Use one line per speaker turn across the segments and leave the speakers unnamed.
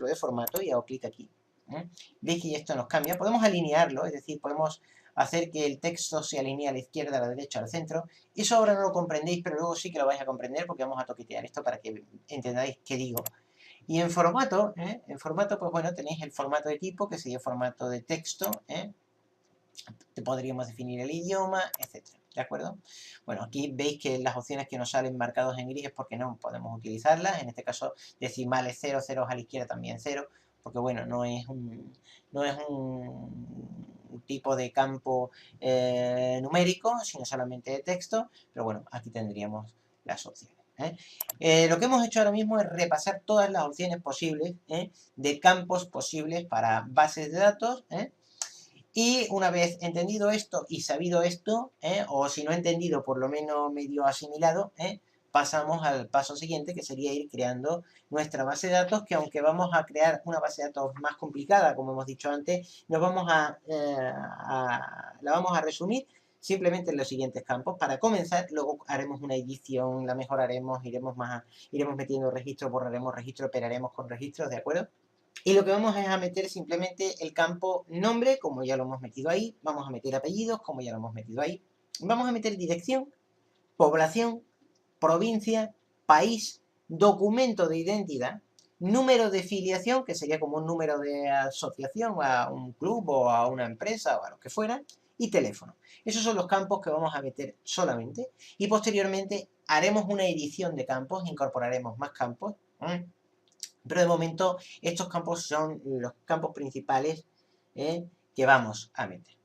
ejemplo, de formato y hago clic aquí. Veis que esto nos cambia. Podemos alinearlo, es decir, podemos hacer que el texto se alinee a la izquierda, a la derecha, al centro. Eso ahora no lo comprendéis, pero luego sí que lo vais a comprender porque vamos a toquetear esto para que entendáis qué digo. Y en formato, pues bueno, tenéis el formato de tipo, que sería formato de texto, podríamos definir el idioma, etcétera, ¿de acuerdo? Bueno, aquí veis que las opciones que nos salen marcados en gris es porque no podemos utilizarlas, en este caso decimales 0, ceros a la izquierda también 0, porque bueno, no es un tipo de campo numérico, sino solamente de texto, pero bueno, aquí tendríamos las opciones. Lo que hemos hecho ahora mismo es repasar todas las opciones posibles de campos posibles para bases de datos, y una vez entendido esto y sabido esto, o si no entendido, por lo menos medio asimilado, pasamos al paso siguiente, que sería ir creando nuestra base de datos, que aunque vamos a crear una base de datos más complicada, como hemos dicho antes, la vamos a resumir simplemente en los siguientes campos. Para comenzar, luego haremos una edición, la mejoraremos, iremos metiendo registros, borraremos registros, operaremos con registros, ¿de acuerdo? Y lo que vamos es a meter simplemente el campo nombre, como ya lo hemos metido ahí. Vamos a meter apellidos, como ya lo hemos metido ahí. Vamos a meter dirección, población, provincia, país, documento de identidad, número de filiación, que sería como un número de asociación a un club o a una empresa o a lo que fuera, y teléfono. Esos son los campos que vamos a meter solamente. Y posteriormente haremos una edición de campos, incorporaremos más campos. Pero de momento estos campos son los campos principales que vamos a meter.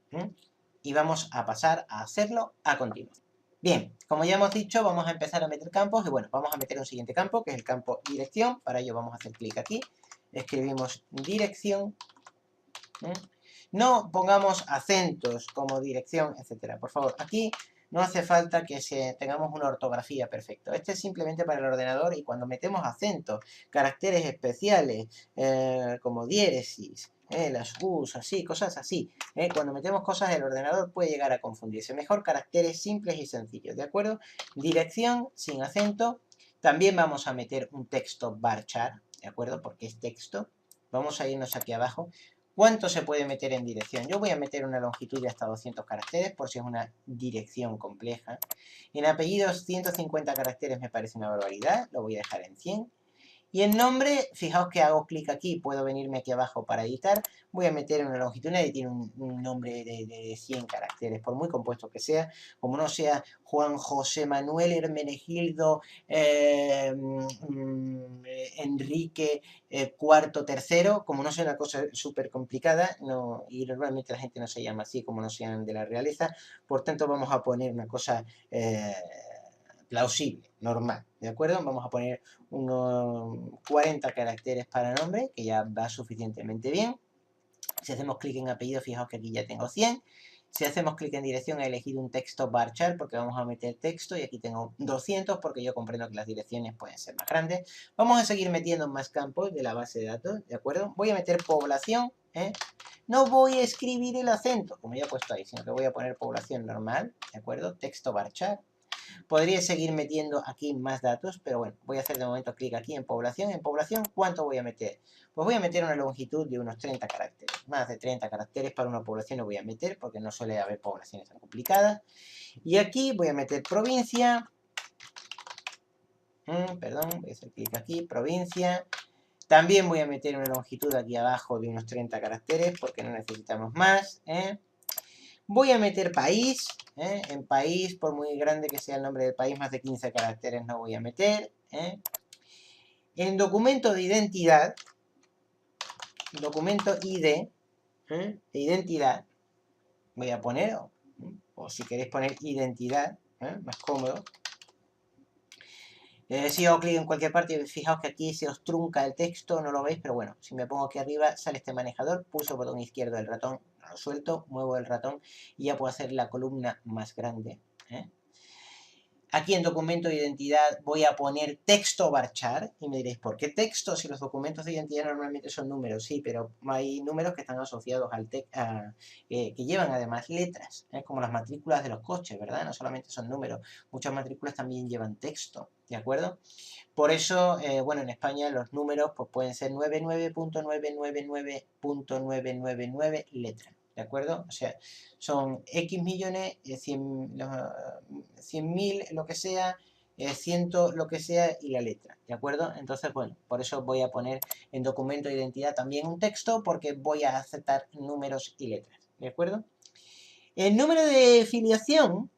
Y vamos a pasar a hacerlo a continuación. Bien, como ya hemos dicho, vamos a empezar a meter campos. Y bueno, vamos a meter un siguiente campo, que es el campo dirección. Para ello vamos a hacer clic aquí. Escribimos dirección. No pongamos acentos como dirección, etcétera. Por favor, aquí no hace falta que tengamos una ortografía perfecta. Este es simplemente para el ordenador, y cuando metemos acentos, caracteres especiales, como diéresis, las U's, así, cosas así. Cuando metemos cosas, el ordenador puede llegar a confundirse. Mejor caracteres simples y sencillos, ¿de acuerdo? Dirección sin acento. También vamos a meter un texto varchar, ¿de acuerdo? Porque es texto. Vamos a irnos aquí abajo. ¿Cuánto se puede meter en dirección? Yo voy a meter una longitud de hasta 200 caracteres, por si es una dirección compleja. En apellidos, 150 caracteres me parece una barbaridad. Lo voy a dejar en 100. Y en nombre, fijaos que hago clic aquí, puedo venirme aquí abajo para editar. Voy a meter una longitud, nadie tiene un nombre de 100 caracteres, por muy compuesto que sea. Como no sea Juan José Manuel Hermenegildo Enrique cuarto tercero, como no sea una cosa súper complicada, no, y normalmente la gente no se llama así, como no sean de la realeza. Por tanto, vamos a poner una cosa plausible, normal, ¿de acuerdo? Vamos a poner unos 40 caracteres para nombre, que ya va suficientemente bien. Si hacemos clic en apellido, fijaos que aquí ya tengo 100. Si hacemos clic en dirección, he elegido un texto varchar porque vamos a meter texto, y aquí tengo 200 porque yo comprendo que las direcciones pueden ser más grandes. Vamos a seguir metiendo más campos de la base de datos, ¿de acuerdo? Voy a meter población, No voy a escribir el acento, como ya he puesto ahí, sino que voy a poner población normal, ¿de acuerdo? Texto varchar. Podría seguir metiendo aquí más datos, pero bueno, voy a hacer de momento clic aquí en población. En población, ¿cuánto voy a meter? Pues voy a meter una longitud de unos 30 caracteres. Más de 30 caracteres para una población no voy a meter, porque no suele haber poblaciones tan complicadas. Y aquí voy a meter provincia. Perdón, voy a hacer clic aquí, provincia. También voy a meter una longitud aquí abajo de unos 30 caracteres, porque no necesitamos más. Voy a meter país. En país, por muy grande que sea el nombre del país, más de 15 caracteres no voy a meter. En documento de identidad, documento ID, de identidad, voy a poner, o si queréis poner identidad, más cómodo. Si hago clic en cualquier parte, fijaos que aquí se os trunca el texto, no lo veis, pero bueno, si me pongo aquí arriba, sale este manejador, pulso el botón izquierdo del ratón, lo suelto, muevo el ratón y ya puedo hacer la columna más grande. Aquí en documento de identidad voy a poner texto varchar. Y me diréis, ¿por qué texto? Si los documentos de identidad normalmente son números. Sí, pero hay números que están asociados al que llevan además letras. Como las matrículas de los coches, ¿verdad? No solamente son números. Muchas matrículas también llevan texto, ¿de acuerdo? Por eso, bueno, en España los números pues, pueden ser 99.999.999 letras. ¿De acuerdo? O sea, son X millones, 100.000, lo que sea, 100 lo que sea y la letra. ¿De acuerdo? Entonces, bueno, por eso voy a poner en documento de identidad también un texto porque voy a aceptar números y letras. ¿De acuerdo? El número de filiación,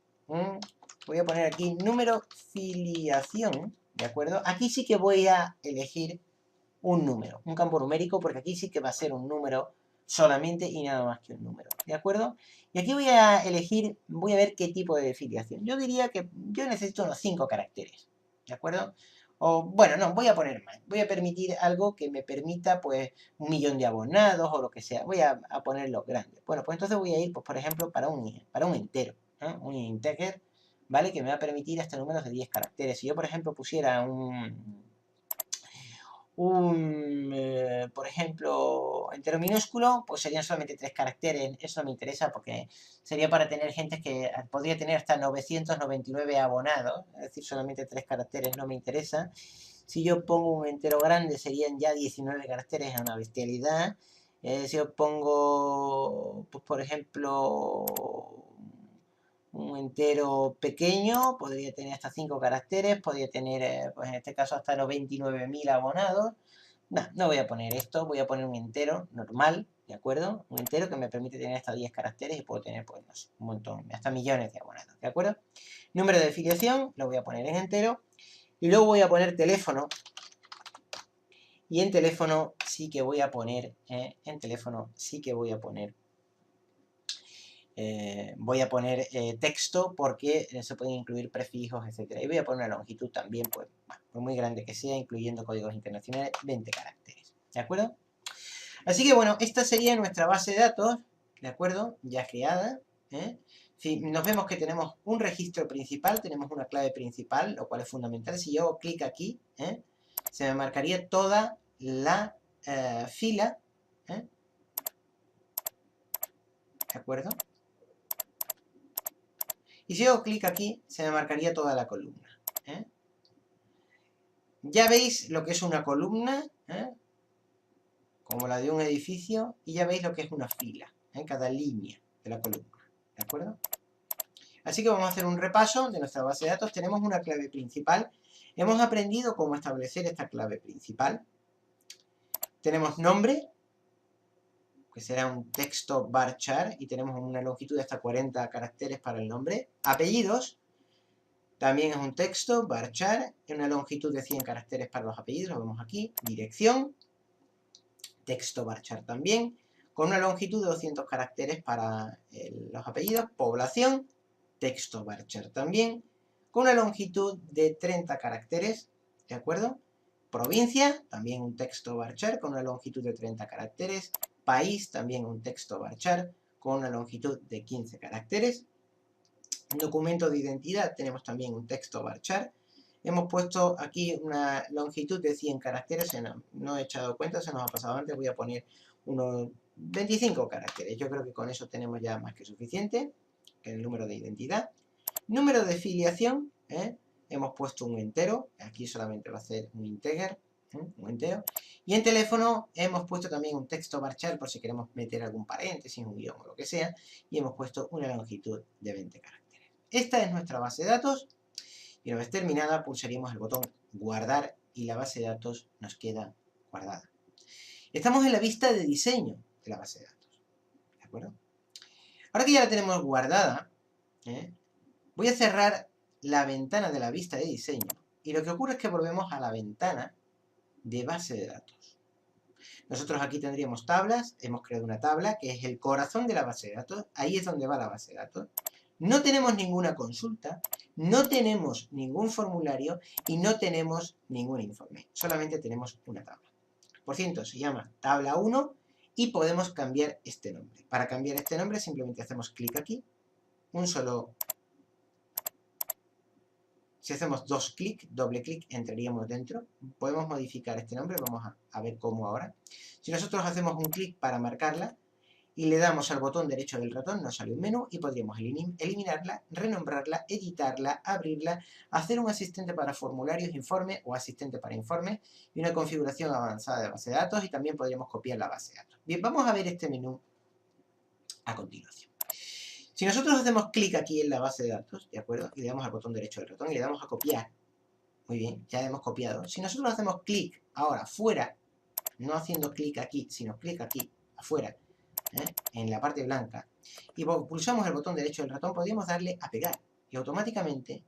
voy a poner aquí número filiación. ¿De acuerdo? Aquí sí que voy a elegir un número, un campo numérico, porque aquí sí que va a ser un número solamente y nada más que un número, ¿de acuerdo? Y aquí voy a elegir, voy a ver qué tipo de filiación. Yo diría que yo necesito unos 5 caracteres, ¿de acuerdo? O, bueno, no, voy a poner más. Voy a permitir algo que me permita, pues, 1.000.000 de abonados o lo que sea. Voy a ponerlo grande. Bueno, pues entonces voy a ir, pues, por ejemplo, para un entero, un integer, ¿vale? Que me va a permitir hasta números de 10 caracteres. Si yo, por ejemplo, pusiera por ejemplo, entero minúsculo, pues serían solamente 3 caracteres. Eso no me interesa porque sería para tener gente que podría tener hasta 999 abonados, es decir, solamente 3 caracteres no me interesa. Si yo pongo un entero grande serían ya 19 caracteres, es una bestialidad. Si yo pongo, pues por ejemplo, un entero pequeño, podría tener hasta 5 caracteres, podría tener, pues en este caso, hasta los 29.000 abonados. No, no voy a poner esto, voy a poner un entero normal, ¿de acuerdo? Un entero que me permite tener hasta 10 caracteres y puedo tener, pues, no sé, un montón, hasta millones de abonados, ¿de acuerdo? Número de filiación, lo voy a poner en entero. Y luego voy a poner teléfono. Y en teléfono sí que voy a poner, texto porque se pueden incluir prefijos, etc. Y voy a poner una longitud también, pues, bueno, por muy grande que sea, incluyendo códigos internacionales, 20 caracteres. ¿De acuerdo? Así que bueno, esta sería nuestra base de datos, ¿de acuerdo? Ya creada. Si nos vemos que tenemos un registro principal, tenemos una clave principal, lo cual es fundamental. Si yo hago clic aquí, se me marcaría toda la fila, ¿de acuerdo? Y si hago clic aquí, se me marcaría toda la columna. Ya veis lo que es una columna, como la de un edificio, y ya veis lo que es una fila, cada línea de la columna, ¿de acuerdo? Así que vamos a hacer un repaso de nuestra base de datos. Tenemos una clave principal. Hemos aprendido cómo establecer esta clave principal. Tenemos nombre, que será un texto varchar, y tenemos una longitud de hasta 40 caracteres para el nombre. Apellidos, también es un texto varchar, y una longitud de 100 caracteres para los apellidos, lo vemos aquí. Dirección, texto varchar también, con una longitud de 200 caracteres para los apellidos. Población, texto varchar también, con una longitud de 30 caracteres, ¿de acuerdo? Provincia, también un texto varchar con una longitud de 30 caracteres. País, también un texto varchar con una longitud de 15 caracteres. Documento de identidad, tenemos también un texto varchar. Hemos puesto aquí una longitud de 100 caracteres, no he echado cuenta, se nos ha pasado antes, voy a poner unos 25 caracteres. Yo creo que con eso tenemos ya más que suficiente, que el número de identidad. Número de filiación, hemos puesto un entero, aquí solamente va a ser un integer, un entero. Y en teléfono hemos puesto también un texto varchar por si queremos meter algún paréntesis, un guión o lo que sea, y hemos puesto una longitud de 20 caracteres. Esta es nuestra base de datos, y una vez terminada pulsaríamos el botón guardar y la base de datos nos queda guardada. Estamos en la vista de diseño de la base de datos, ¿de acuerdo? Ahora que ya la tenemos guardada, voy a cerrar la ventana de la vista de diseño y lo que ocurre es que volvemos a la ventana de base de datos. Nosotros aquí tendríamos tablas, hemos creado una tabla que es el corazón de la base de datos, ahí es donde va la base de datos. No tenemos ninguna consulta, no tenemos ningún formulario y no tenemos ningún informe, solamente tenemos una tabla. Por cierto, se llama tabla 1 y podemos cambiar este nombre. Para cambiar este nombre simplemente hacemos clic aquí, un solo Si hacemos dos clics, doble clic, entraríamos dentro. Podemos modificar este nombre, vamos a ver cómo ahora. Si nosotros hacemos un clic para marcarla y le damos al botón derecho del ratón, nos sale un menú y podríamos eliminarla, renombrarla, editarla, abrirla, hacer un asistente para formularios, informe o asistente para informes y una configuración avanzada de base de datos, y también podríamos copiar la base de datos. Bien, vamos a ver este menú a continuación. Si nosotros hacemos clic aquí en la base de datos, ¿de acuerdo? Y le damos al botón derecho del ratón y le damos a copiar. Muy bien, ya hemos copiado. Si nosotros hacemos clic ahora fuera, no haciendo clic aquí, sino clic aquí, afuera, en la parte blanca, y pulsamos el botón derecho del ratón, podríamos darle a pegar. Y automáticamente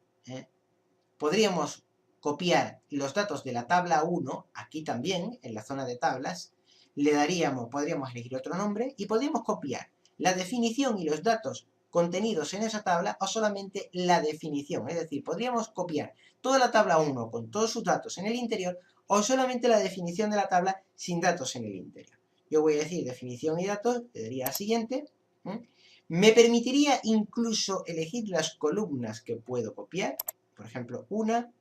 podríamos copiar los datos de la tabla 1, aquí también, en la zona de tablas, podríamos elegir otro nombre y podríamos copiar la definición y los datos contenidos en esa tabla o solamente la definición. Es decir, podríamos copiar toda la tabla 1 con todos sus datos en el interior o solamente la definición de la tabla sin datos en el interior. Yo voy a decir definición y datos, le daría a siguiente. Me permitiría incluso elegir las columnas que puedo copiar. Por ejemplo, una.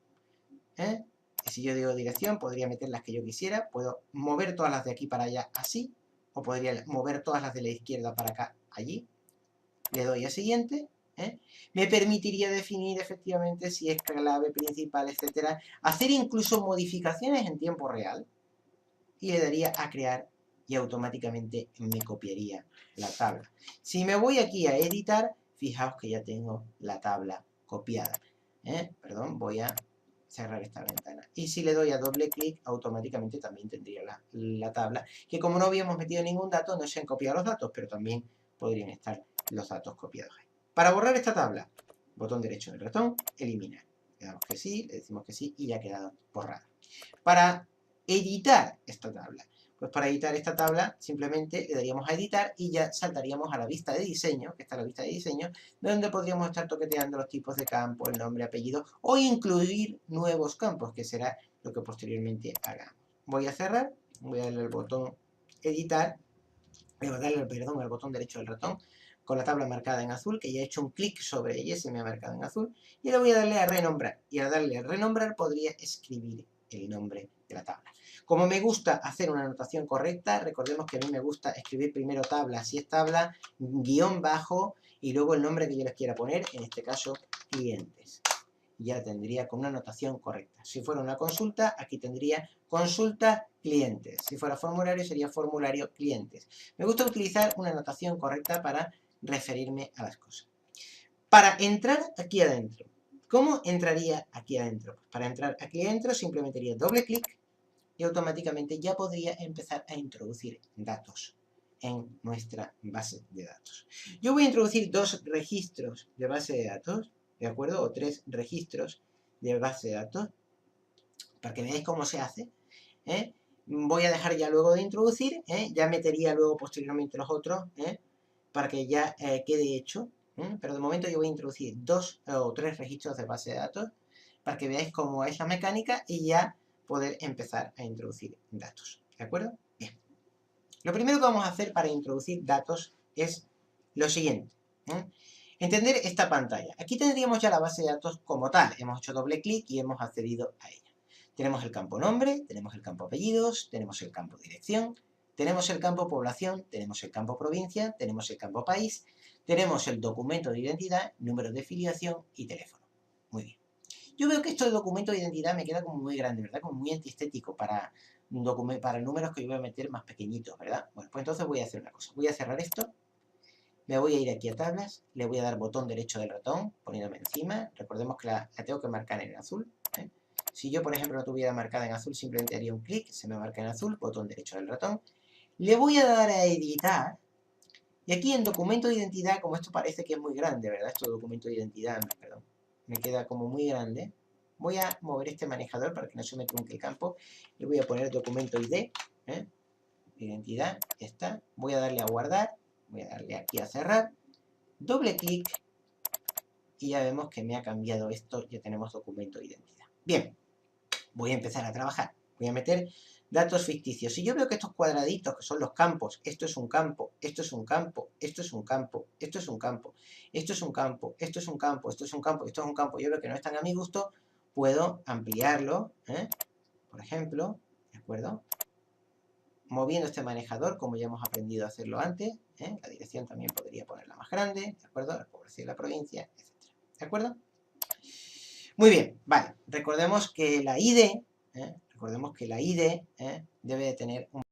Y si yo digo dirección, podría meter las que yo quisiera. Puedo mover todas las de aquí para allá así. O podría mover todas las de la izquierda para acá, allí. Le doy a siguiente. Me permitiría definir efectivamente si es clave principal, etcétera. Hacer incluso modificaciones en tiempo real. Y le daría a crear y automáticamente me copiaría la tabla. Si me voy aquí a editar, fijaos que ya tengo la tabla copiada. Perdón, voy a cerrar esta ventana. Y si le doy a doble clic, automáticamente también tendría la tabla, que como no habíamos metido ningún dato, no se han copiado los datos, pero también podrían estar los datos copiados ahí. Para borrar esta tabla, botón derecho del ratón, eliminar. Le damos que sí, le decimos que sí y ya ha quedado borrada. Para editar esta tabla, pues para editar esta tabla simplemente le daríamos a editar y ya saltaríamos a la vista de diseño, que está la vista de diseño, donde podríamos estar toqueteando los tipos de campo, el nombre, apellido, o incluir nuevos campos, que será lo que posteriormente hagamos. Voy a cerrar, voy a darle al botón editar, voy a darle, perdón, al botón derecho del ratón, con la tabla marcada en azul, que ya he hecho un clic sobre ella y se me ha marcado en azul, y le voy a darle a renombrar, y al darle a renombrar podría escribir el nombre de la tabla. Como me gusta hacer una anotación correcta, recordemos que a mí me gusta escribir primero tabla, si es tabla, guión bajo, y luego el nombre que yo les quiera poner, en este caso, clientes. Ya tendría con una anotación correcta. Si fuera una consulta, aquí tendría consulta clientes. Si fuera formulario, sería formulario clientes. Me gusta utilizar una anotación correcta para referirme a las cosas. Para entrar aquí adentro, ¿cómo entraría aquí adentro? Pues para entrar aquí adentro simplemente haría doble clic y automáticamente ya podría empezar a introducir datos en nuestra base de datos. Yo voy a introducir 2 registros de base de datos, ¿de acuerdo? O 3 registros de base de datos, para que veáis cómo se hace. Voy a dejar ya luego de introducir, ya metería luego posteriormente los otros, para que ya quede hecho. Pero de momento yo voy a introducir 2 o 3 registros de base de datos, para que veáis cómo es la mecánica y ya poder empezar a introducir datos, ¿de acuerdo? Bien. Lo primero que vamos a hacer para introducir datos es lo siguiente. Entender esta pantalla. Aquí tendríamos ya la base de datos como tal. Hemos hecho doble clic y hemos accedido a ella. Tenemos el campo nombre, tenemos el campo apellidos, tenemos el campo dirección, tenemos el campo población, tenemos el campo provincia, tenemos el campo país, tenemos el documento de identidad, número de filiación y teléfono. Muy bien. Yo veo que esto de documento de identidad me queda como muy grande, ¿verdad? Como muy antiestético para números que yo voy a meter más pequeñitos, ¿verdad? Bueno, pues entonces voy a hacer una cosa. Voy a cerrar esto, me voy a ir aquí a tablas, le voy a dar botón derecho del ratón, poniéndome encima. Recordemos que la tengo que marcar en azul. Si yo, por ejemplo, no tuviera marcada en azul, simplemente haría un clic, se me marca en azul, botón derecho del ratón. Le voy a dar a editar. Y aquí en documento de identidad, como esto parece que es muy grande, ¿verdad? Esto de documento de identidad, perdón, me queda como muy grande. Voy a mover este manejador para que no se me trunque el campo. Le voy a poner documento ID, identidad, ya está. Voy a darle a guardar, voy a darle aquí a cerrar, doble clic y ya vemos que me ha cambiado esto, ya tenemos documento de identidad. Bien, voy a empezar a trabajar. Voy a meter Datos ficticios. Si yo veo que estos cuadraditos, que son los campos, esto es un campo, esto es un campo, esto es un campo, esto es un campo, esto es un campo, esto es un campo, esto es un campo, esto es un campo, yo veo que no están a mi gusto, puedo ampliarlo, por ejemplo, ¿de acuerdo? Moviendo este manejador, como ya hemos aprendido a hacerlo antes, la dirección también podría ponerla más grande, ¿de acuerdo? La población de la provincia, etc. ¿De acuerdo? Muy bien, vale. Recordemos que la ID, debe de tener un